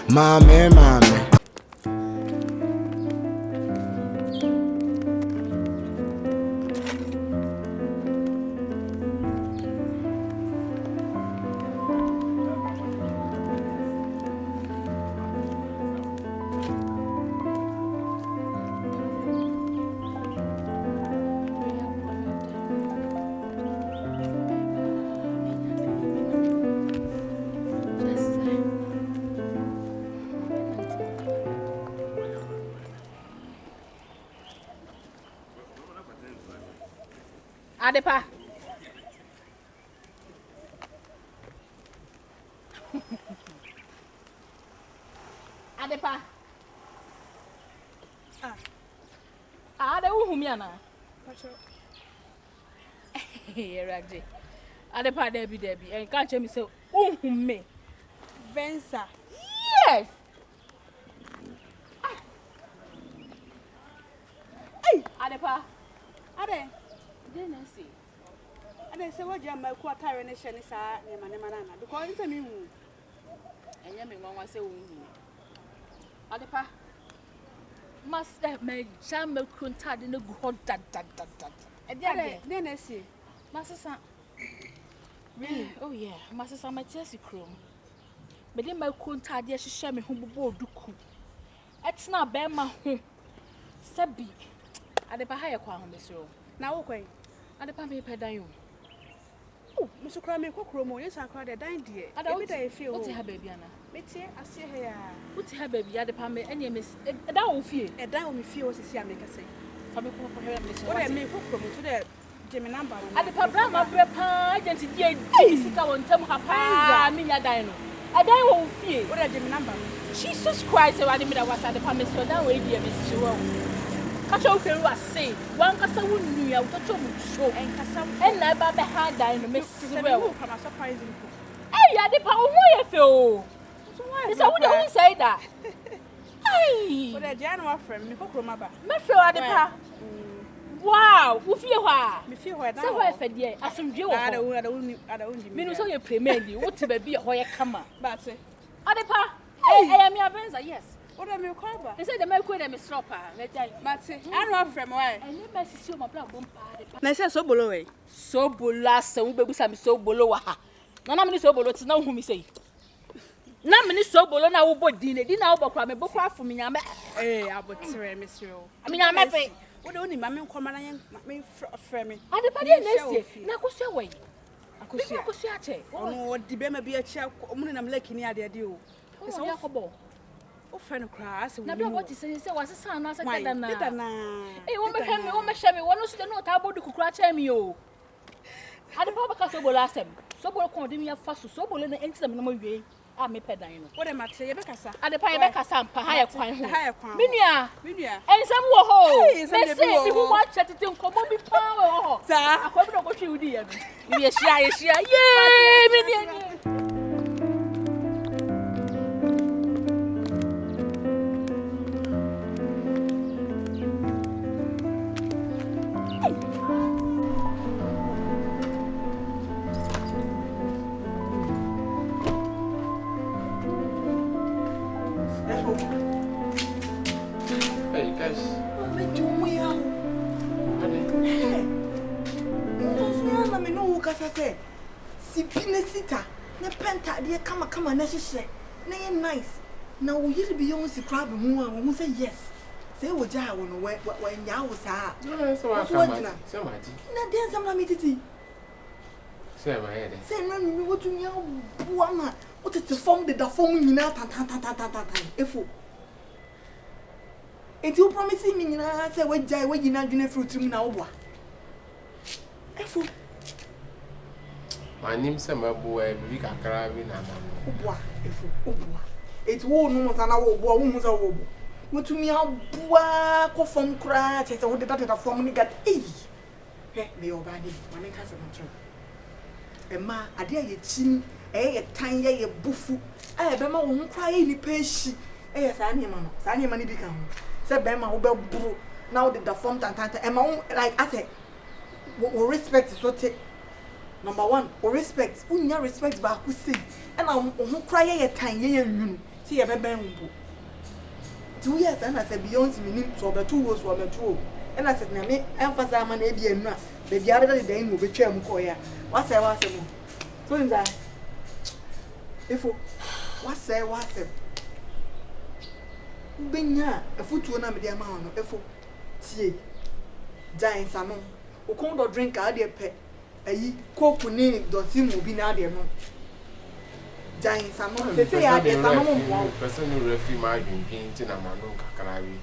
Mommy. Adepa. Adepa. Ade uhumi ana. Pacho. Eragde. Adepa debi. En ka che mi say uhumi. Venza. Yes. Hey, Adepa. Ade. Denesi. Ade say what jam ku atare ne hye ne saa ne manana because nse mi hu. Enya me nwanwa say uhumi. Adepa. Master me jam me kuntade ne gu hot dad. Ade Denesi. Masasa. Really? Oh yeah, Masasa my tiasi krom. But then my kuntade hye me hu bobo duku. Etna be ma hu. Sabi. Adepa ha ye kwa ho mesro. Na wo kwen. Adepa me pe dan yo. Oh, musukra me kokro mo yesa akra de dan die. Ebi da efie wo. What ha baby ana? Metie ase he ya. What ha baby Adepa me ene me da wo fie. E dan wo me fie wo sisi ameka sei. Fa me ko he me so. Wo de me kokro mo to de Jimmy number. Adepa bra ma bre pa agent die sika won tam ha pa me nya dan no. Adan wo fie. Wo de Jimmy number. Jesus Christ e wa de me da wasa Adepa me so dan wo die me so. Kacho feru ase wan kasa wonu ya utocho mu show En kasa en na ba be ha dan no me siwe wo kama surprise nko. Hey Adepa wo ho ye fe o. Isa wo de won say that. Ai. Wo de Jana wa friend me kokro ma ba. Me fe Adepa. Wow, wo fie ho a. Me fie ho e dan. Se ho e fe de asomdwe wo. Ada wo Me no so ye premier di wo te ba bi ho ye kama. Ba se. Adepa. Eh me avenza yes. Wo de me call ba. They say the make them stop ah. Me jai. Mate, anu afrem why? Enye mesisi o mabla bom pa Adepa. Na say so bolo we. So bolo asa wo bebusa me so bolo wa ha. Na me ni so bolo ti na hu mi sei. Na me ni so bolo na wo bodi ne di na wo bokra me bokra afo me nyame. Abotre me siro. Me nyame fe. Wo de oni ma me nkoma na me frem me. Adepa de na sie. Na kosia wai. Akosia. Kosia che. Ono di be ma bi a chia omu na mleki ni ade ade o. So wo kobo. O friend kra ase wo. Na be what is say wasesa na asa kada na. Deda na. Eh wo me hwe me wo me hwe me wo no so de no ta bodu kukura cha me o. Adepa ba ka so bolo asem. So bolo kon de me afa so bolo na enti na me wie. A me pedan no. Wo de mate ye be kasa. Adepa ye be kasa mpa ha ye kwan ho. Ha ye kwan. Menua. Ensem wo ho. Me say bi hu wa chatete nkomo bi pa wo ho. Sa Akwabi no go hwe udi ye no. Ye hia. Yey menua. Hey guys. me jumu ya. No me no kasa se. Si pinesita. Na penta de kama na hyehyɛ. Na ye nice. Na wo yiri bi yon si crab ho a wo say yes. Say wo ja wo no we nya wo saa. No, so I come. Somebody. Na den sam na me titi. Say my head. Say no me wo tumi aboa ma. Wo tete form de da form nyina tan. Efo. Enti wo promise me nyina say we jai we nyina dwene fruit mu na wo boa. Efo. My name say my boy bi kakra bi na na. Wo boa, efo, wo boa. Enti wo no mo sana wo boa, wo mu sa wo boa. Wo tumi aboa ko form kra che say wo de da form ni gat. He, me obadi, ma me ka se control. Emma ade aye chim, ye tan ye bufu. Be ma wo nkwa ye ni peshi. Sa ne ma no. Sa ne ma ni bi ka ho. Se be ma wo be buru. Na wo de da form tan. Emma like I say wo respect so te. Number one, or respect. Unya respect ba ku say. And I cry ye time ye yun. See ye bebe mbo. 2 years and I said beyond me so be 2 years or be 2. And I said na me emphasize man e bi enu a baby other day mo be twam ko ya. What say mo. So in that if what say Benya afutuo na me de ama no efo tie giants ano o kon do drink a de pe ayi coke ni do si mo bi na de no giants ano se se ya de samo mo person no refi ma adwinpin ti na ma no kakara wi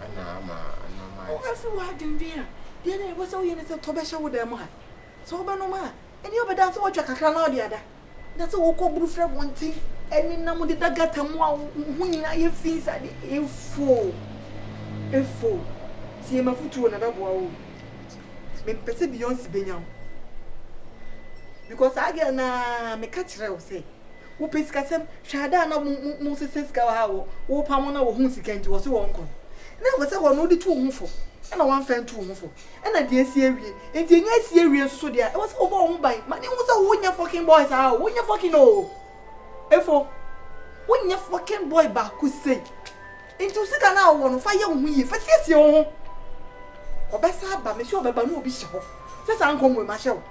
ana ma o refi wa adwinpin a de na wo so ye ne se to be hye wo dem ha so be no ma eni obeda so wo twa kakara na o de ada na se wo ko buru frɛ wonti eni na mo de daga tamu a hunyina ye finsa de efo tie mafutuo na daboa wo me pese Beyonce benya because aga na me ka kire wo say wo pesika sem hwada na mo seseska wa ha wo pamo na wo hu sika nti wo se wo nko na wo se wo no de tu hu fo na wan fan tu hu fo na de asi awie enti enya asi awie so de wo se wo bo hu ban ma ne wo se wo nya fucking boys ha wo nya fucking no efo when your fucking boy back could say into sika na wo no fa ye hu yi fa siesie wo ho obesa ba me sure beba no obi hye ho se san kom we ma hye wo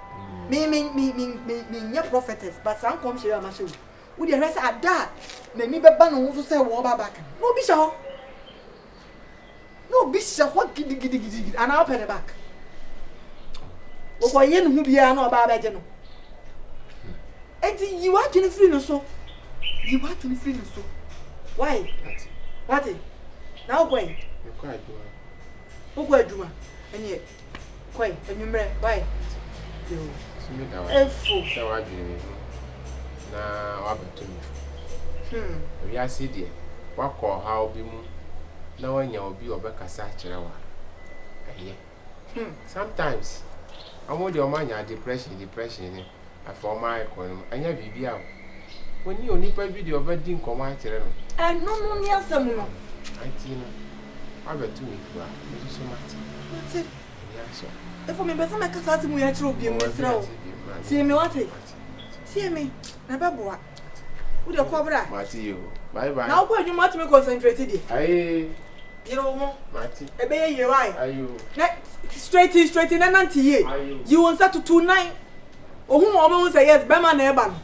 me nya prophetess but san kom hye ma hye wo wo de rest ada na ni beba no so se wo ba back no obi hye ho no obi hye ho gidi ana open the back wo ko ye no hu bia na oba ba je no enti you are 23 no so. You want to feel so? Why? What? Now why? You quite do. Who quite do? And yet, quite, and you may why? You. So I do. Now, I'll be to me. We are seated. What call how be moon? No one will be or back a satchel. Sometimes I want your money depression. I for my economy. I never be out. When you only play video about didn't come out, and no near some. I bet 2 weeks. So much. What's it? Yes, sir. If I remember some cousin we had to be throw. See me what it? See me. Never boy. Would you cover that? Bye bye. Now, you must be concentrated. Aye. You know, Marty. A bay, you're right. Are you? Straight in and anti ye. You want that to 2-9? Or whom almost say yes, Bama Neban.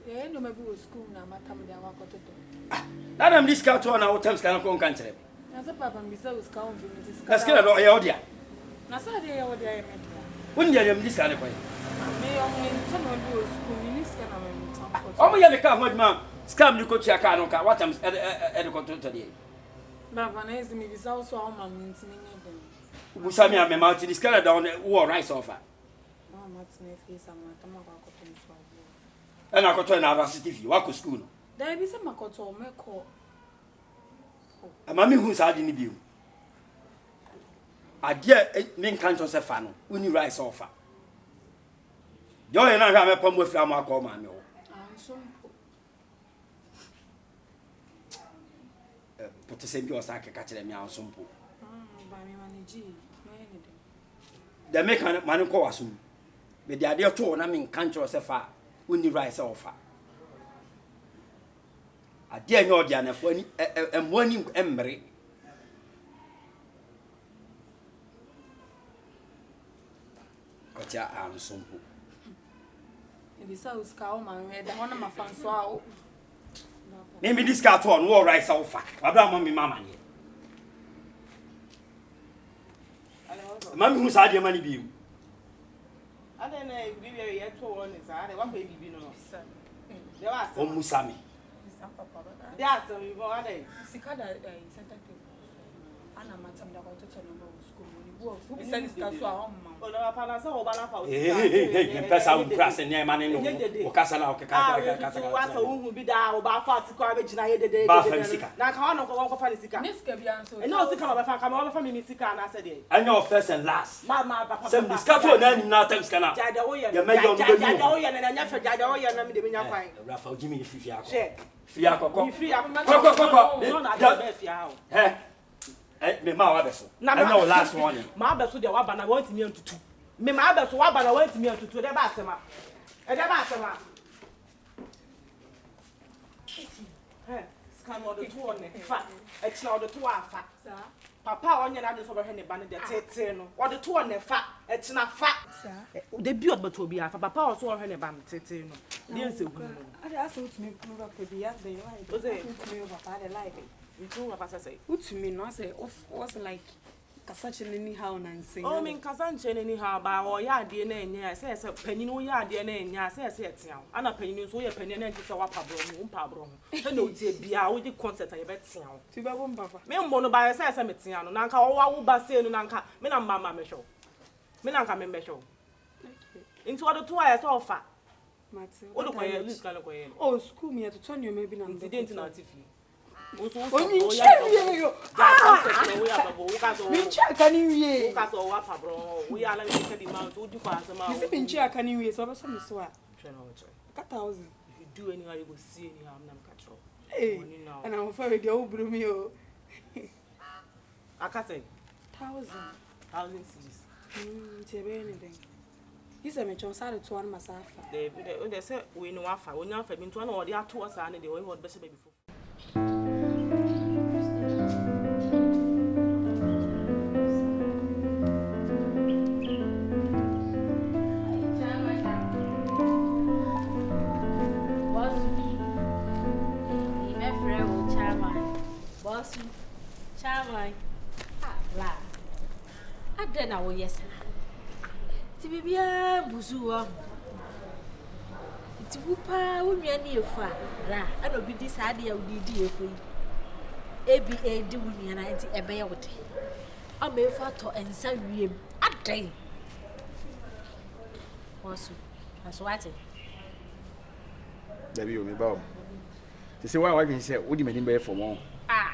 Yeah, no, maybe we'll school now, Madame de Awakoto. That I'm this cat one our terms can come country. As a papa, Mr. Scout, Let's get a lawyer. Nasa de what I meant. Wouldn't you have this kind of way? May only tell me do school, you need to Oh, we have a car, what ma'am? Scam you coach your car, what I'm at the control today. Baba, is me is also our man. Usami, I'm a mountain, this kind of down war rice offer. And I got to another city, you walk to school. There be some makoto, meko. A mammy who's hard in the view. I dear men can't also fan when you rise offer. You're not having a pump with Rama Coman. Put the same your sack catching me out some pool. The make man call us soon. But the idea to I mean can't also far when you rise offer. I dare know the enough when and when you emery. Got your arms some pool. If you saw Scout, my one of my fans saw. Maybe this cat one will rise offer. Abraham, mamma. Mammy who's had your money view. I don't know if you are yet to one is I want baby be no. There are Oh, some Musami. there are some more. Sikada Santa Anna Matam da to tell no school. Send this car so I Oh, no, Papa, so Obana for. Hey, person who cross and near man in the Casala. Who be there about fast garbage na yede na ka no ko fa sika Niska bi anso. no sika ba fa ka ma fa mi sika na se de I know first and last. Ma papa Some discato na na time scanner. Jada wo ye Ya me yo Jada wo ye na nya fa Jada wo ye na mi de mi nya kwan Rafa Jimmy ni fifi akọ. she Fi akọ. mi free akọ Kọ. no na be fi ha Eh. Me ma wa beso. I know last one. Ma be so de wa ba na want mi antutu me ma be so wa ba na want mi antutu de ba asema e de ba asema scan order to on fa e order to afa papa onye na de so be he ne ba ne de tete no order to on fa e na fa de bi od beto bi afa papa o so he ne ba tete no de ense gu no I asked you to make prove up for the year they like. Was it? Me papa they like. you do papa say What to me no I say was like such an anyhow nonsense. oh me nkasa nche ne ni ha ba o ya ade na enya say panyin o ya ade na enya say etia ana panyin so ye panyin na nche say wa pa bro mu pa bro ho na otie bia wo di concert aye betia ho To be one papa. me mbo no ba say metia no na nka wo wa wo ba say no na nka me na mama me show me na nka me me show into order to aye so fa Mate. o do ko ye lose kan ko ye Oh, school me to turn you maybe na. incident na tifi o so Oh, you share yo. Me check can you ka so wa pa bro we ya na me ke di mount o di ko asema You see me check can you so be me so a. Try na watch 1,000. if you do anyhow you go see anyhow I'm not catch up Hey. money now And I'm afraid they will bring me oh. aka say 1,000. 1,000 cedis Tebe anything. You say me chon sare to one masafa. they say we no afa we nya afa bi nto na o de ato asa na de we hold be say before Chairman. La. Adena wo yes. Ti bibia buzuwa. Ti wupa wonua ne efa. La. Ana obi di saade ya odi di efa yi. ABA di wonua na nti ebe ye wote. Ama efa to ensa wiem. Adan. Wasu. Aso wate. Dabi o me ba o. Ti se wa bin se wo di mani be for mo. Ah.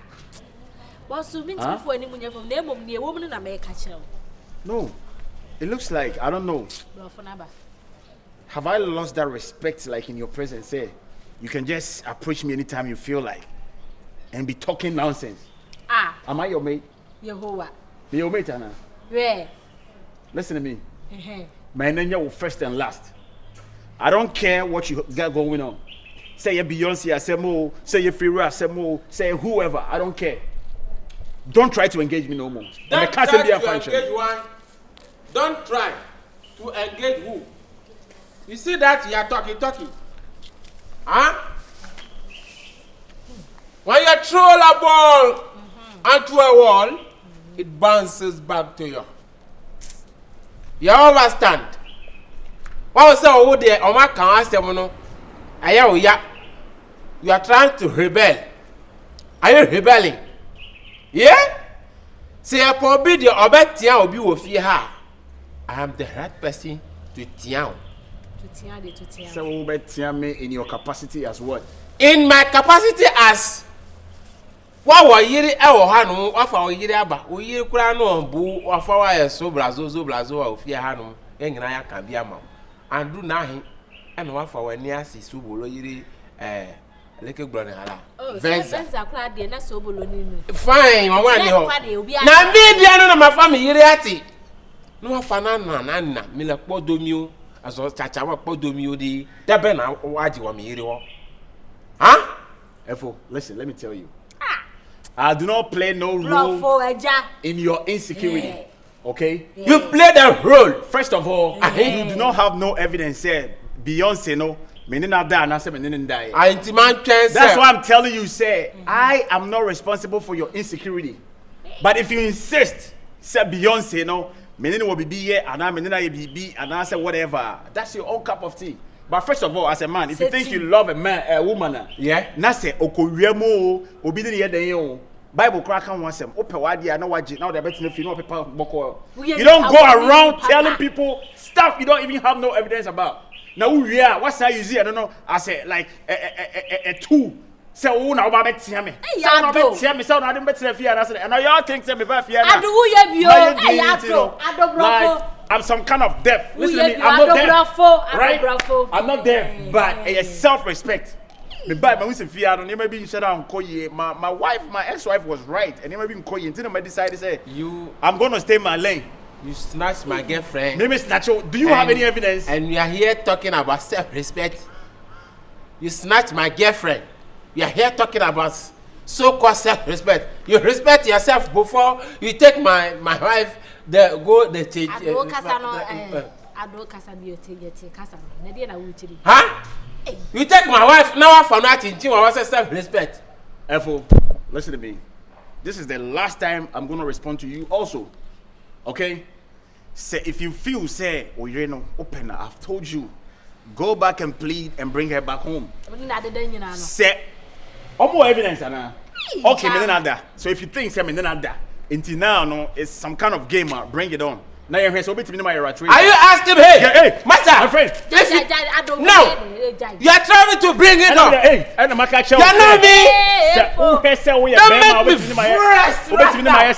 Wasu min ti fo ani munya fam na emom ne ewom ne na me ka kire. No. It looks like I don't know. Bro for naba. Have I lost that respect like in your presence? Say you can just approach me anytime you feel like and be talking nonsense. Ah. Am I your mate? Yehowa. Be your mate, Anna. Where? Listen to me. My name will first and last. I don't care what you got going on. Say you Beyonce, I say more. Say you Free, I say more. Say whoever, I don't care. Don't try to engage me no more. Don't try to engage one. Don't try to engage who? You see that you are talking. Huh? When you throw a ball onto a wall, it bounces back to you. You understand? What was that over there? Oma can ask them no. You are trying to rebel. Are you rebelling? Yeah? Say a forbid your obetia will be with you. I am the right person to tian. So me in your capacity as what? In my capacity as what were yiri e wo ha no afa wo yiri aba wo yiri kura no bu afa wa ye so blazo wa ofie ha no enyina ya kan bia ma andu na he e no afa wa ni asi so bolo yiri leke gbro ne hala venza kura de na so bolo ni nu fine wa wa ni ho na bi dia no na mafa me yiri ati no afa na mi le podomi o aso chacha wa podomi o di dabe na waji wa me yiri ho huh? Efo, listen, let me tell you. I do not play no role in your insecurity. Yeah. Okay? Yeah. You play the role. First of all, you do not have no evidence here. Beyonce, no. That's why I'm telling you, say, I am not responsible for your insecurity. But if you insist, say Beyonce, no, will be here, and I say whatever. That's your own cup of tea. But first of all, as a man, if you think you love a woman, yeah, na say okoriemo obi de ye den Bible crack on once. Open wide here, no waji. Now they're betting if you know people boko. We You ain't don't go our around papa. telling people stuff you don't even have no evidence about. Now we are. What's that you see? I don't know. I say like a tool. Say oh now about tell me. Hey, Say now Ado. about tell me. Say now didn't bet fear. And I said and now y'all think say me about fear. Ado who ye bio? Hey, Ado. Ado bravo. I'm some kind of deaf. Listen to Who me. ye I'm bio? not Ado deaf. bravo. Ado Right? bravo. I'm not deaf, but it's self-respect. Me buy my wife fear. And maybe you said I'm calling my wife, my ex-wife was right, and maybe calling. Until I decided to say I'm gonna stay in my lane. You snatched my girlfriend. Maybe snatch. Do you have any evidence? And we are here talking about self-respect. You snatched my girlfriend. We are here talking about so-called self-respect. You respect yourself before you take my wife. The change. Ado kasa no Ado kasa bi ote kasa no. Na dey na wo chiri. Huh? You take my wife now for nothing. You want self-respect. Efo, listen to me. This is the last time I'm gonna respond to you. Also, okay? Say if you feel say oh you know open. I've told you, go back and plead and bring her back home. Oni na dedan nyina no. Say, more evidence, Anna. Okay, me nada. So if you think say me nada, until now no, it's some kind of game. Bring it on. Now you're here, so bit me my rat. Are you asking hey? Yeah, hey, Master, my friend. Listen. Ado. No. You are trying to bring it on. Hey, and the market show. You know me. Don't Don't make me fresh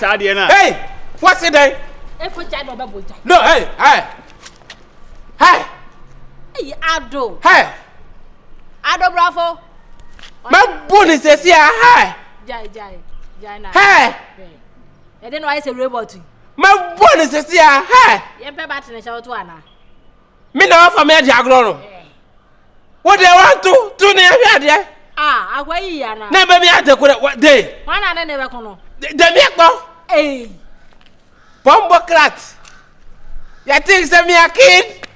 right now. Hey, what's it then? E ko jai no be bo jai. No, hey. Hey, Ado. Hey. Ado bravo. My bonus is here. Hey. Jai na. Hey. E dey no I say robot. My bonus is here. Hey. Ye pe bat na shout to ana. Me no for me diagro. What they want to near there? Ah, agwa yi ya na. Na be me ate ko what day? Wana na ne be kono. De me ko. Eh. Bombo crat. You think say me a kid?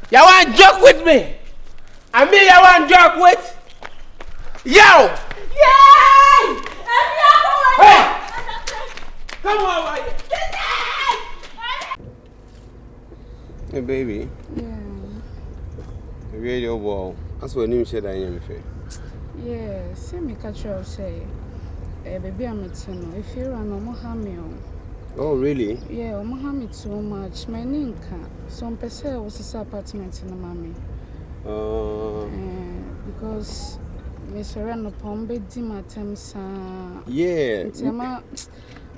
You want joke with me? And me you want joke with? Yo! Yay! Hey! Come on, boy. Hey, baby. Yeah. Radio ball. That's what you said I am fair. Yeah, see me catch you say. Baby, I'm no. If you run no more harm. Oh, really? Yeah, I'm harm too much. My name can't. Some person was this apartment in the mommy. Because me surrender upon bedi my temps. Yeah.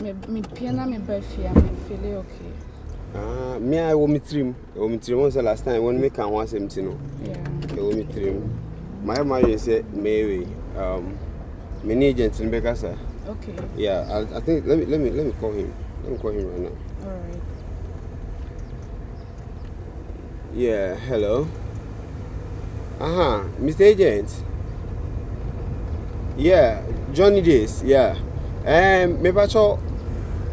Me piano me bafia me feel okay. Me I want me trim. Was the last time when me can want him to know. Yeah. I want me trim. My mother said Mary. Many agents in Bekasa. Okay. Yeah, I think let me call him. Let me call him right now. All right. Yeah, hello. Mr. Agent. Yeah, Johnny Days. Yeah. Me pacho.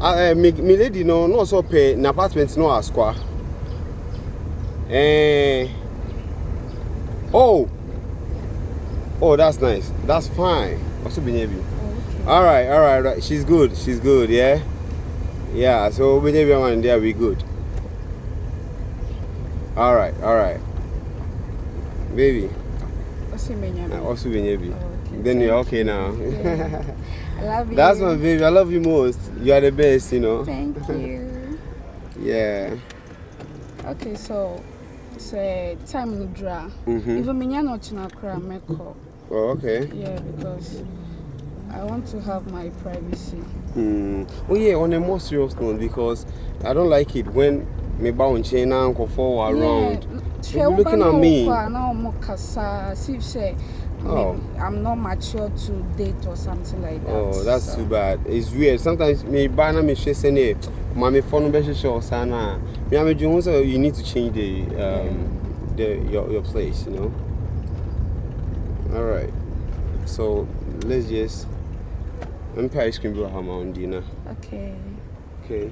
Me lady no so pay an apartment no asqua. Oh, that's nice. That's fine. Also be maybe. Okay. All right. She's good. Yeah. Yeah. So we everyone there we good. All right. Baby. Also be maybe. Then you're okay now. Yeah. I love you. That's my baby. I love you most. You are the best, you know. Thank you. Yeah. Okay, so say time in the draw. Even me not in a crowd makeup. Oh, okay. Yeah, because I want to have my privacy. Oh yeah, on a more serious note, because I don't like it when me bound chain and go forward around. You're looking at me. I'm not mature to date or something like that. Oh, that's too bad. It's weird. Sometimes me banana me she say mommy phone be show sana. Me am doing so you need to change your place, you know. All right. So let's just ice cream go ham on dinner. Okay. Okay.